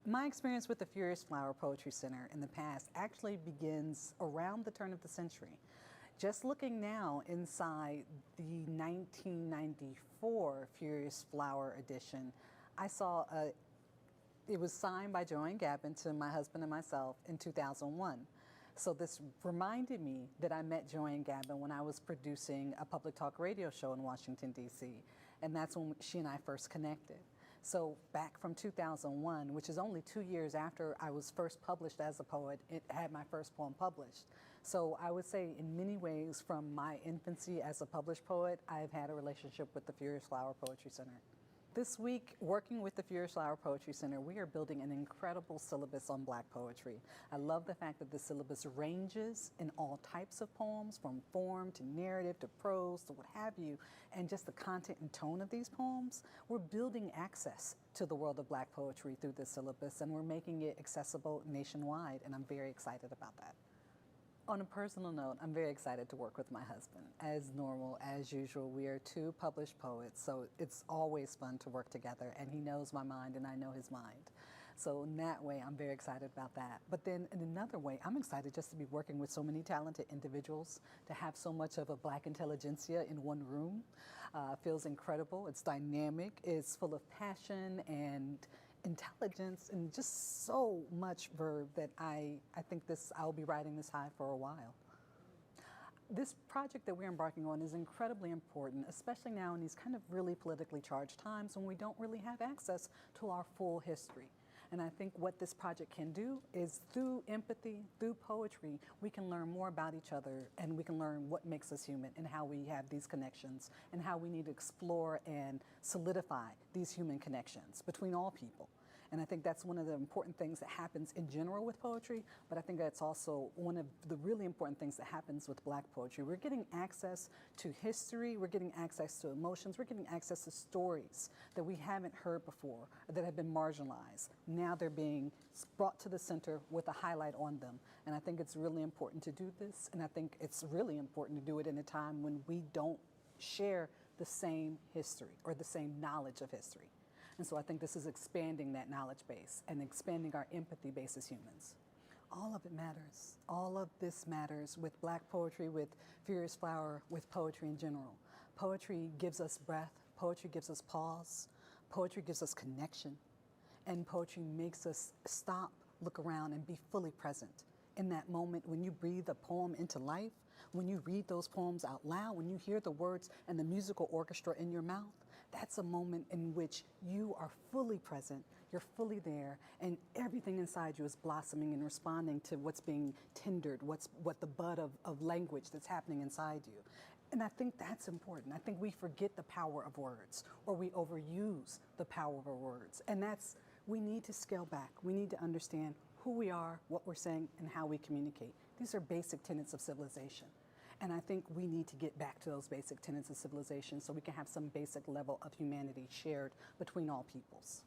My experience with the Furious Flower Poetry Center in the past actually begins around the turn of the century. Just looking now inside the 1994 Furious Flower edition, I saw it was signed by Joanne Gavin to my husband and myself in 2001. So this reminded me that I met Joanne Gavin when I was producing a public talk radio show in Washington, D.C. And that's when she and I first connected. So back from 2001, which is only 2 years after I was first published as a poet, it had my first poem published. So I would say in many ways from my infancy as a published poet, I've had a relationship with the Furious Flower Poetry Center. This week, working with the Furious Flower Poetry Center, we are building an incredible syllabus on Black poetry. I love the fact that the syllabus ranges in all types of poems, from form to narrative to prose to what have you, and just the content and tone of these poems. We're building access to the world of Black poetry through this syllabus, and we're making it accessible nationwide, and I'm very excited about that. On a personal note, I'm very excited to work with my husband. As normal, as usual, we are two published poets, so it's always fun to work together, and he knows my mind and I know his mind. So in that way, I'm very excited about that. But then in another way, I'm excited just to be working with so many talented individuals, to have so much of a Black intelligentsia in one room. Feels incredible, it's dynamic, it's full of passion and intelligence and just so much verb that I think I'll be riding this high for a while. This project that we're embarking on is incredibly important, especially now in these kind of really politically charged times when we don't really have access to our full history. And I think what this project can do is through empathy, through poetry, we can learn more about each other and we can learn what makes us human and how we have these connections and how we need to explore and solidify these human connections between all people. And I think that's one of the important things that happens in general with poetry, but I think that's also one of the really important things that happens with Black poetry. We're getting access to history, we're getting access to emotions, we're getting access to stories that we haven't heard before, that have been marginalized. Now they're being brought to the center with a highlight on them. And I think it's really important to do this, and I think it's really important to do it in a time when we don't share the same history or the same knowledge of history. And so I think this is expanding that knowledge base and expanding our empathy base as humans. All of it matters. All of this matters with Black poetry, with Furious Flower, with poetry in general. Poetry gives us breath. Poetry gives us pause. Poetry gives us connection. And poetry makes us stop, look around, and be fully present. In that moment when you breathe a poem into life, when you read those poems out loud, when you hear the words and the musical orchestra in your mouth, that's a moment in which you are fully present, you're fully there, and everything inside you is blossoming and responding to what's being tendered, what the bud of language that's happening inside you. And I think that's important. I think we forget the power of words, or we overuse the power of our words. And we need to scale back. We need to understand who we are, what we're saying, and how we communicate. These are basic tenets of civilization. And I think we need to get back to those basic tenets of civilization so we can have some basic level of humanity shared between all peoples.